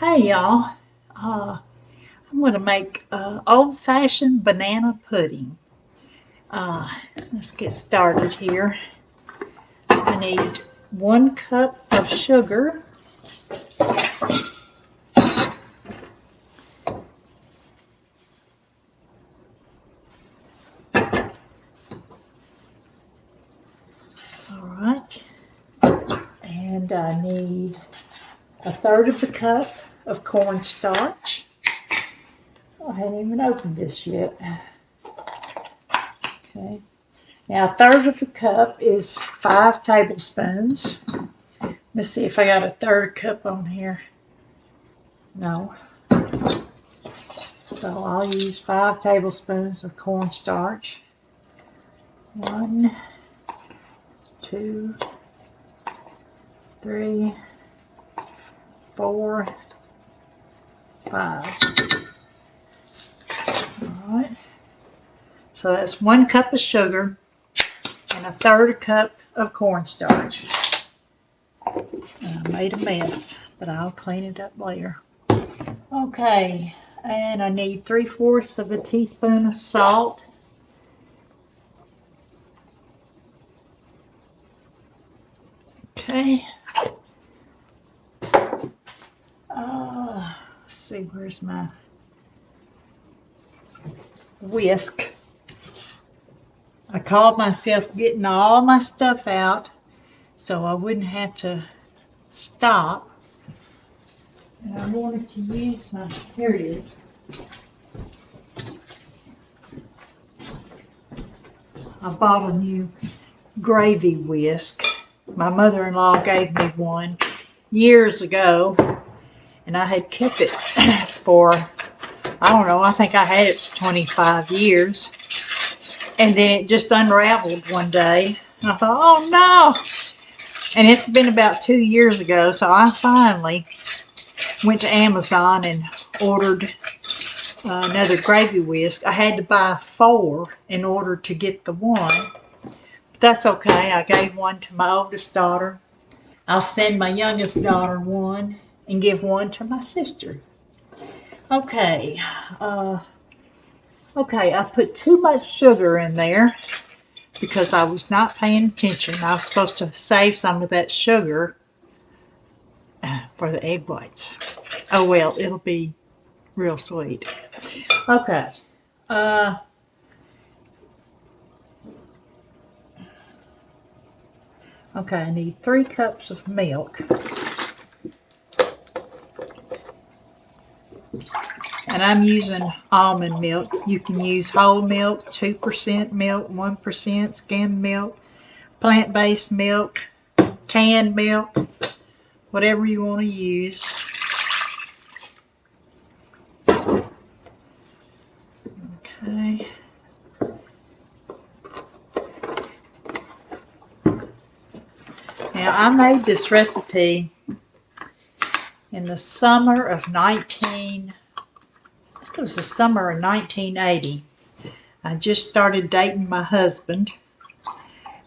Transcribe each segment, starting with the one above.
Hey y'all, I'm going to make old-fashioned banana pudding. Uh, let's get started here. I need 1 cup of sugar, alright, and I need 1/3 of a cup of cornstarch. I hadn't even opened this yet. Okay, now 1/3 of a cup is 5 tablespoons. Let's see if I got a 1/3 cup on here. No. So I'll use 5 tablespoons of cornstarch. 1, 2, 3, 4, 5. Alright. So that's 1 cup of sugar and 1/3 cup of cornstarch. I made a mess, but I'll clean it up later. Okay, and I need 3/4 of a teaspoon of salt. Okay. Let's see, where's my whisk? I called myself getting all my stuff out so I wouldn't have to stop. And I wanted to use my, here it is. I bought a new gravy whisk. My mother-in-law gave me one years ago, and I had kept it for, I don't know, I think I had it for 25 years. And then it just unraveled one day. And I thought, oh no! And it's been about 2 years ago, so I finally went to Amazon and ordered another gravy whisk. I had to buy 4 in order to get the one. But that's okay. I gave one to my oldest daughter. I'll send my youngest daughter one and give one to my sister. Okay. Okay, I put too much sugar in there because I was not paying attention. I was supposed to save some of that sugar for the egg whites. Oh well, it'll be real sweet. Okay. Okay, I need 3 cups of milk. And I'm using almond milk. You can use whole milk, 2% milk, 1% skim milk, plant-based milk, canned milk, whatever you want to use. Okay. Now, I made this recipe in the summer of it was the summer of 1980. I just started dating my husband,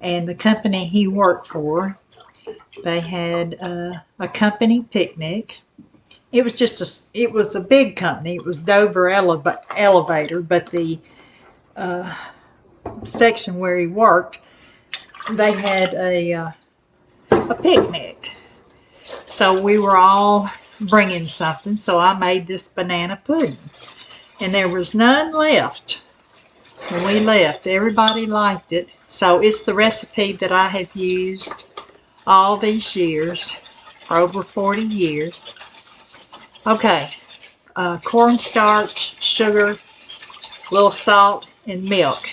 and the company he worked for, they had a company picnic. It was a big company. It was Dover Elevator, but the section where he worked, they had a picnic. So we were all bringing something, so I made this banana pudding. And there was none left when we left. Everybody liked it. So it's the recipe that I have used all these years, for over 40 years. Okay, cornstarch, sugar, a little salt, and milk.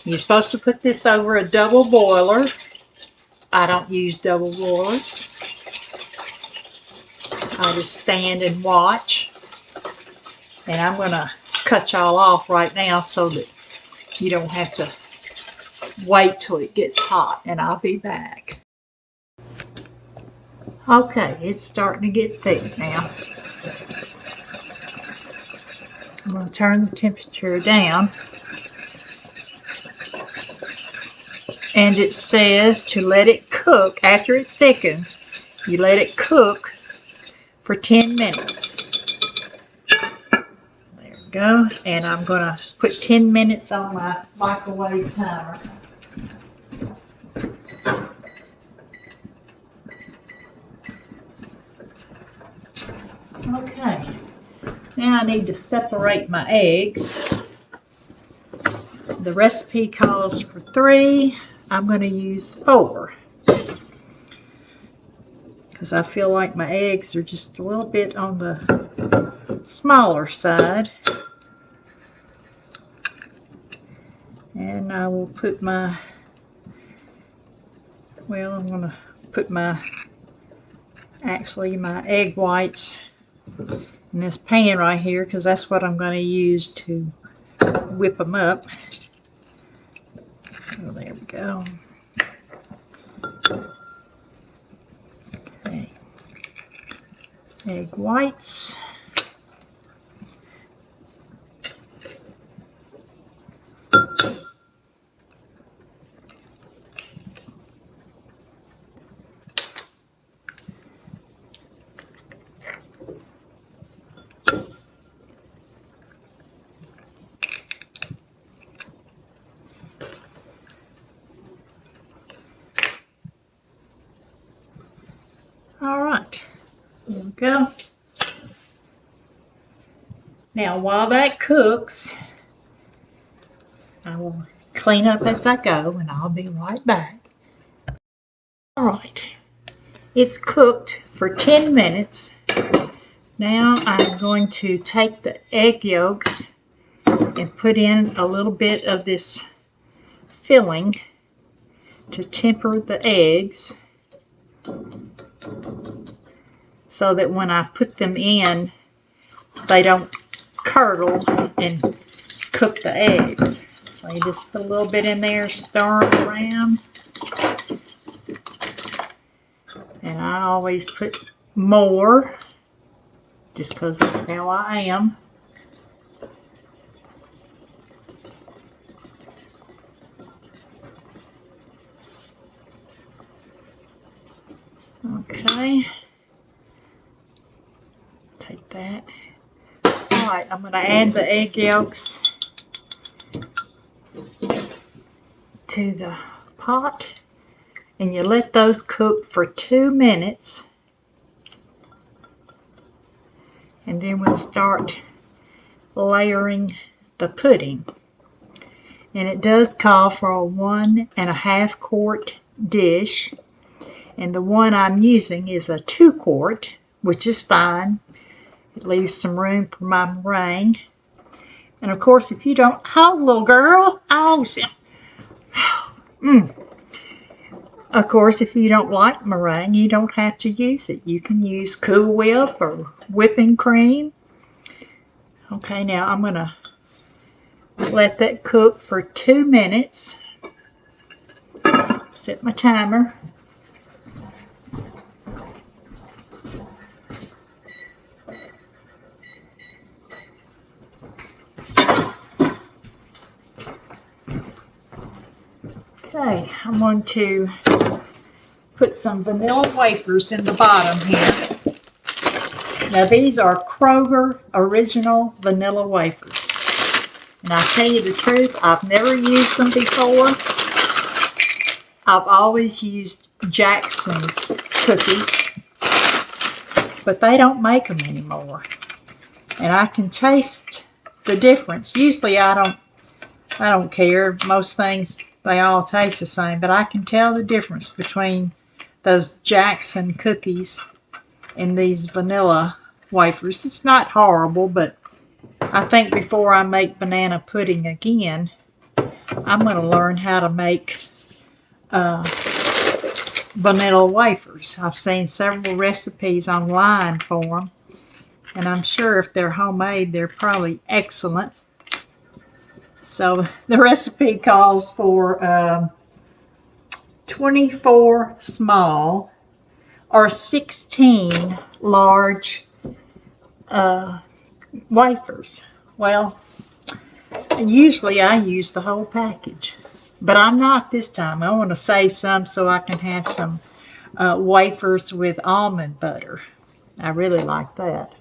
You're supposed to put this over a double boiler. I don't use double boilers. I just stand and watch. And I'm going to cut y'all off right now so that you don't have to wait till it gets hot, and I'll be back. Okay, it's starting to get thick now. I'm going to turn the temperature down. And it says to let it cook after it thickens. You let it cook for 10 minutes. There we go. And I'm going to put 10 minutes on my microwave timer. Okay. Now I need to separate my eggs. The recipe calls for 3. I'm going to use 4. Because I feel like my eggs are just a little bit on the smaller side. And I will put my, well, I'm going to put my egg whites in this pan right here, because that's what I'm going to use to whip them up. Oh, there we go. Okay. Egg whites. All right, there we go. Now, while that cooks, I will clean up as I go, and I'll be right back. All right, it's cooked for 10 minutes. Now I'm going to take the egg yolks and put in a little bit of this filling to temper the eggs, so that when I put them in, they don't curdle and cook the eggs. So you just put a little bit in there, stir them around. And I always put more, just because that's how I am. Okay. Take that. Alright, I'm going to add the egg yolks to the pot. And you let those cook for 2 minutes. And then we'll start layering the pudding. And it does call for a 1.5 quart dish. And the one I'm using is a 2 quart, which is fine. It leaves some room for my meringue. And of course, if you don't, oh, little girl, oh, Of course, if you don't like meringue, you don't have to use it. You can use Cool Whip or whipping cream. Okay, now I'm going to let that cook for 2 minutes. Set my timer. Okay, I'm going to put some vanilla wafers in the bottom here. Now these are Kroger original vanilla wafers. And I tell you the truth, I've never used them before. I've always used Jackson's cookies, but they don't make them anymore. And I can taste the difference. Usually I don't care. Most things, they all taste the same, but I can tell the difference between those Jackson cookies and these vanilla wafers. It's not horrible, but I think before I make banana pudding again, I'm going to learn how to make vanilla wafers. I've seen several recipes online for them, and I'm sure if they're homemade, they're probably excellent. So the recipe calls for 24 small or 16 large wafers. Well, usually I use the whole package, but I'm not this time. I want to save some so I can have some wafers with almond butter. I really like that.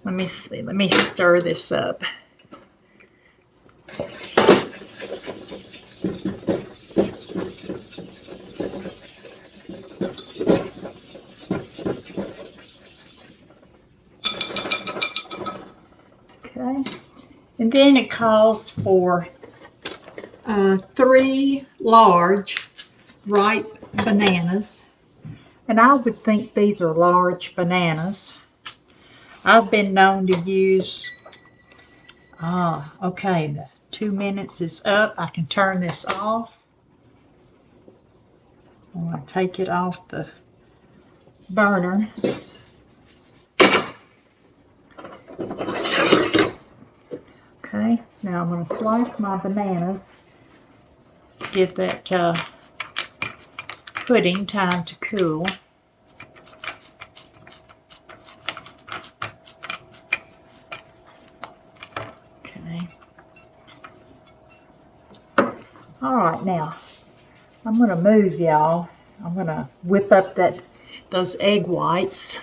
Let me see. Let me stir this up. Okay. And then it calls for 3 large ripe bananas. And I would think these are large bananas. I've been known to use, okay, the 2 minutes is up. I can turn this off. I'm going to take it off the burner. Okay, now I'm going to slice my bananas. Give that pudding time to cool. Okay. Alright, now I'm going to move, y'all. I'm going to whip up those egg whites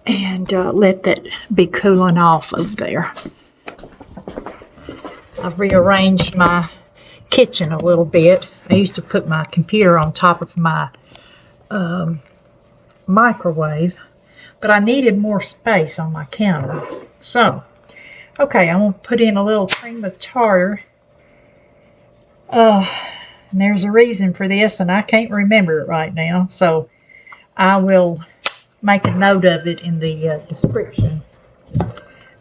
and let that be cooling off over there. I've rearranged my kitchen a little bit. I used to put my computer on top of my microwave, but I needed more space on my counter. So, okay, I'm going to put in a little cream of tartar. And there's a reason for this, and I can't remember it right now, so I will make a note of it in the description.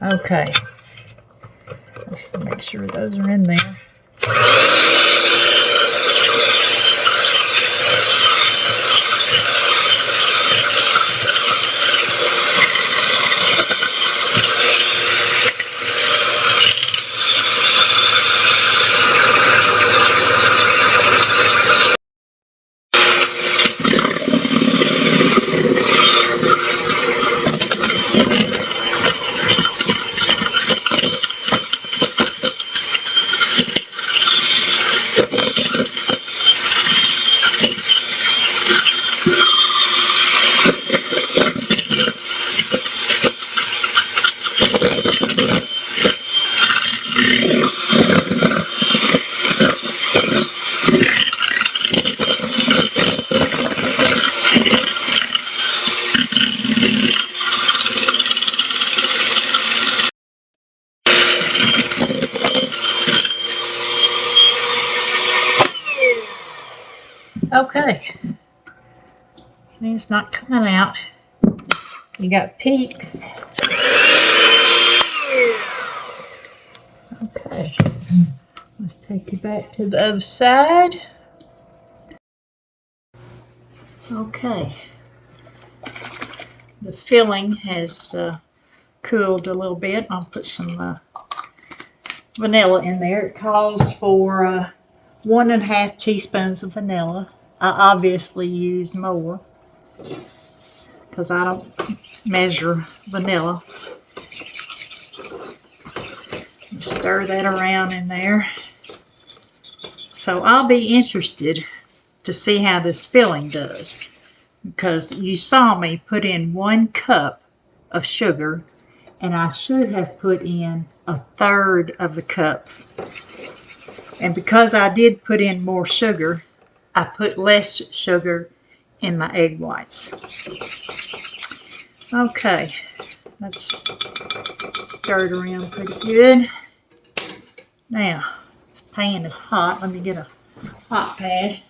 Okay, let's make sure those are in there. Okay, it's not coming out. You got peaks. Okay, let's take it back to the other side. Okay, the filling has cooled a little bit. I'll put some vanilla in there. It calls for 1½ teaspoons of vanilla. I obviously used more because I don't measure vanilla. Stir that around in there. So I'll be interested to see how this filling does, because you saw me put in 1 cup of sugar, and I should have put in 1/3 of the cup. And because I did put in more sugar, I put less sugar in my egg whites. Okay, let's stir it around pretty good. Now, this pan is hot. Let me get a hot pad.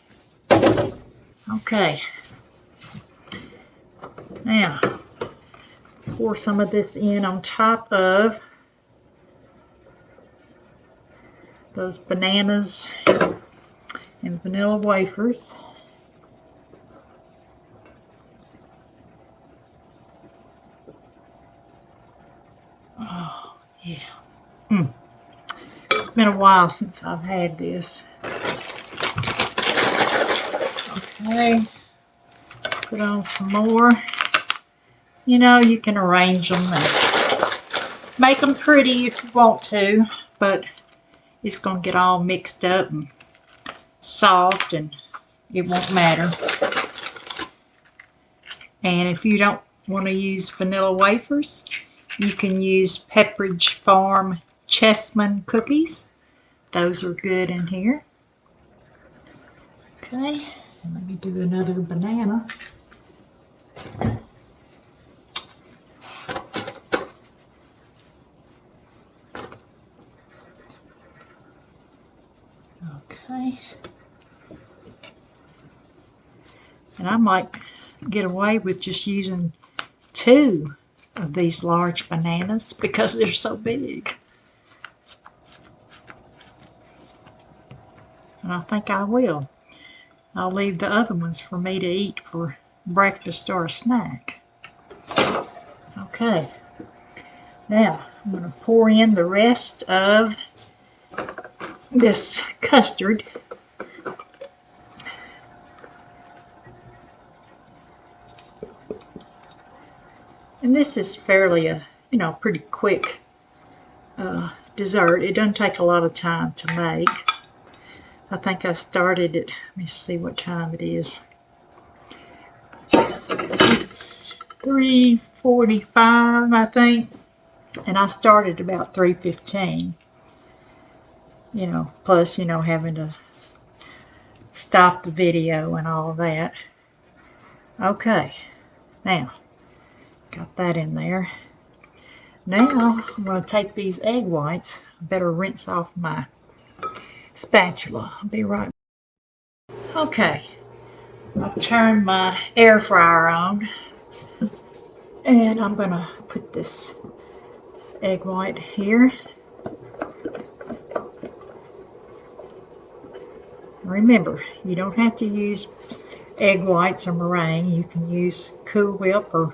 Okay. Now, pour some of this in on top of those bananas and vanilla wafers. Oh, yeah. It's been a while since I've had this. Okay. Put on some more. You know, you can arrange them and make them pretty if you want to, but it's going to get all mixed up and soft, and it won't matter. And if you don't want to use vanilla wafers, you can use Pepperidge Farm Chessman cookies. Those are good in here. Okay, and let me do another banana. Okay. And I might get away with just using 2 of these large bananas because they're so big. And I think I will. I'll leave the other ones for me to eat for breakfast or a snack. Okay. Now, I'm going to pour in the rest of this custard. And this is fairly pretty quick dessert. It doesn't take a lot of time to make. I think I started at, let me see what time it is. It's 3:45, I think. And I started about 3:15. Plus, having to stop the video and all that. Okay. Now, got that in there. Now, I'm going to take these egg whites. I better rinse off my spatula. I'll be right back. Okay. I've turned my air fryer on. And I'm going to put this egg white here. Remember, you don't have to use egg whites or meringue. You can use Cool Whip or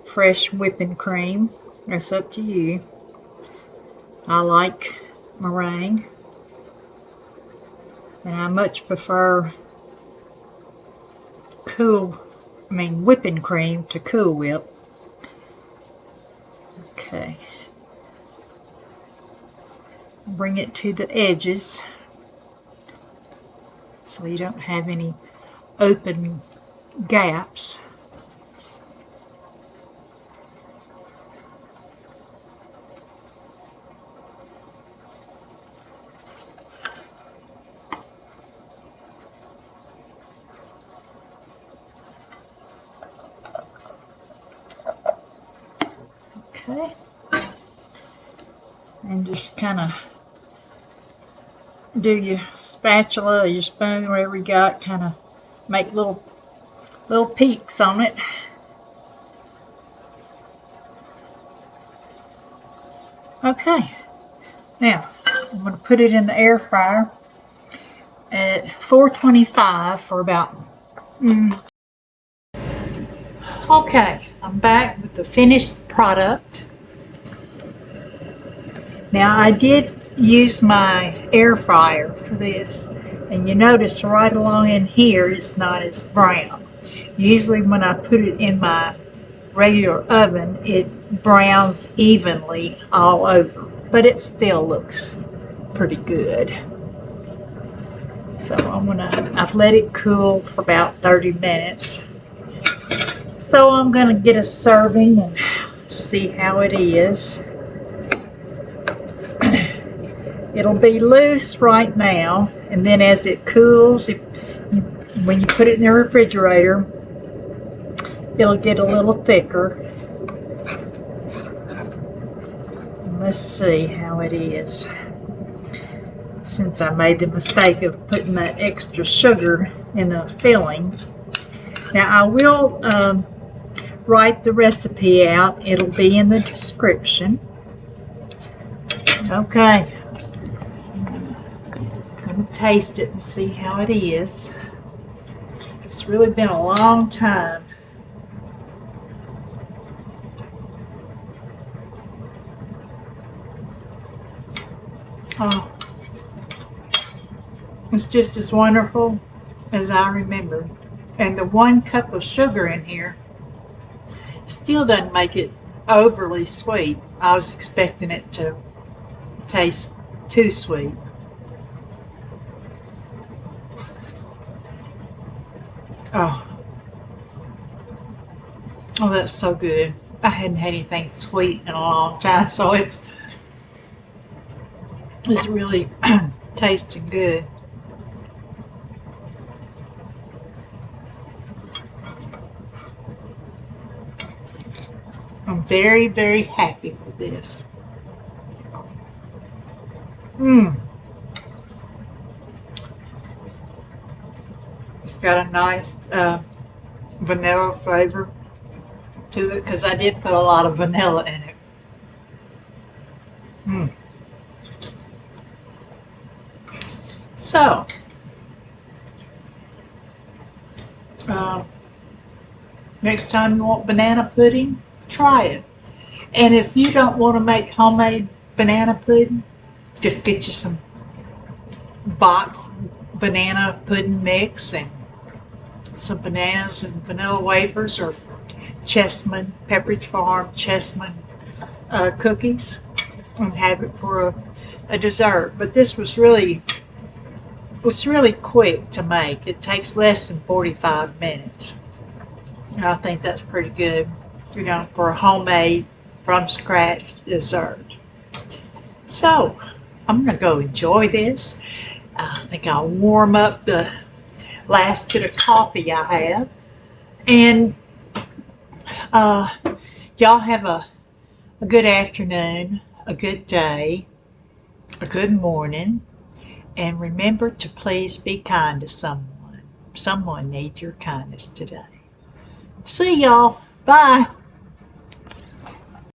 fresh whipping cream. That's up to you. I like meringue, and I much prefer whipping cream to Cool Whip. Okay. Bring it to the edges so you don't have any open gaps. Okay. And just kind of do your spatula or your spoon, whatever you got, kind of make little peaks on it. Okay. Now, I'm going to put it in the air fryer at 425 for about Okay, I'm back with the finished product. Now, I did use my air fryer for this, and you notice right along in here it's not as brown. Usually when I put it in my regular oven, it browns evenly all over, but it still looks pretty good. So I've let it cool for about 30 minutes. So I'm gonna get a serving and see how it is. It'll be loose right now, and then as it cools, when you put it in the refrigerator, it'll get a little thicker. Let's see how it is. Since I made the mistake of putting that extra sugar in the filling. Now I will write the recipe out. It'll be in the description. Okay. I'm going to taste it and see how it is. It's really been a long time. Oh, it's just as wonderful as I remember. And the 1 cup of sugar in here still doesn't make it overly sweet. I was expecting it to taste too sweet. Oh, Oh, that's so good. I hadn't had anything sweet in a long time, so it's really tasting good. I'm very, very happy with this. Mmm. It's got a nice vanilla flavor to it because I did put a lot of vanilla in it. Mm. So, uh, next time you want banana pudding, try it. And if you don't want to make homemade banana pudding, just get you some box banana pudding mix and some bananas and vanilla wafers or Chessman, Pepperidge Farm Chessman cookies and have it for a dessert. But this was really, it's really quick to make. It takes less than 45 minutes. And I think that's pretty good, for a homemade from scratch dessert. So I'm going to go enjoy this. I think I'll warm up the last bit of coffee I have. And y'all have a good afternoon, a good day, a good morning. And remember to please be kind to someone. Someone needs your kindness today. See y'all. Bye.